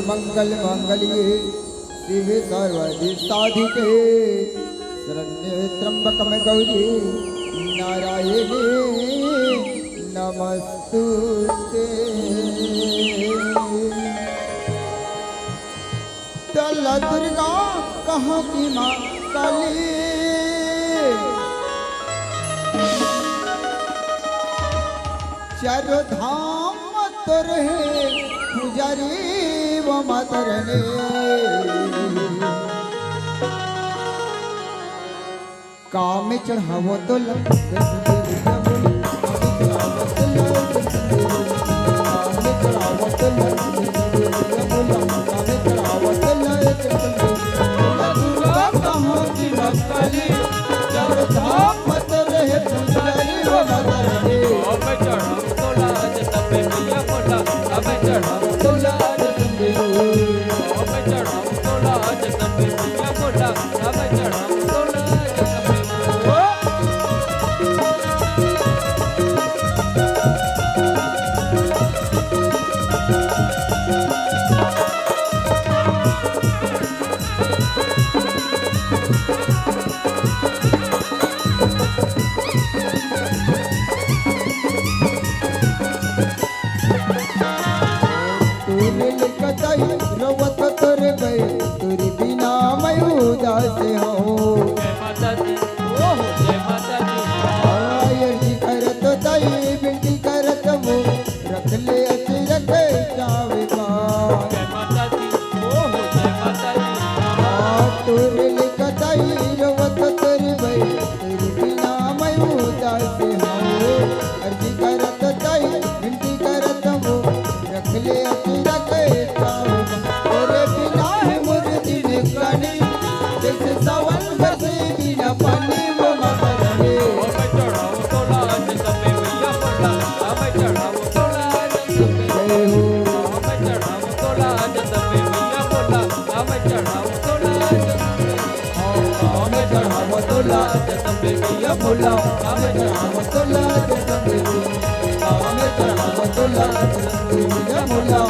मंगल मांगल्ये शिवे सर्वादि साधिके शरण्ये त्र्यंबकम गौरी नारायणे नमस्तुते। चल दुर्गा कहाँ की माँ काली चारों धाम तो रहे पुजारी वो मातरने। काम में चढ़ावो तो रोवत तोर गए तुरी बिना मैं उदास हो। जय माता दी ओ जय माता दी आयरजी करत दाई बिनती करत वो रख ले अच्छे रखे चावे पा। जय माता दी ओ जय माता दी तोर लिख दाई रोवत तोर गए तुरी बिना मैं उदास हो। अर्जी करत दाई बिनती करत वो रख ले अच्छे रखे चावे बोला हमें चढ़ावो तो लाज तबे हमें चढ़ावो तो लाज तबे बोला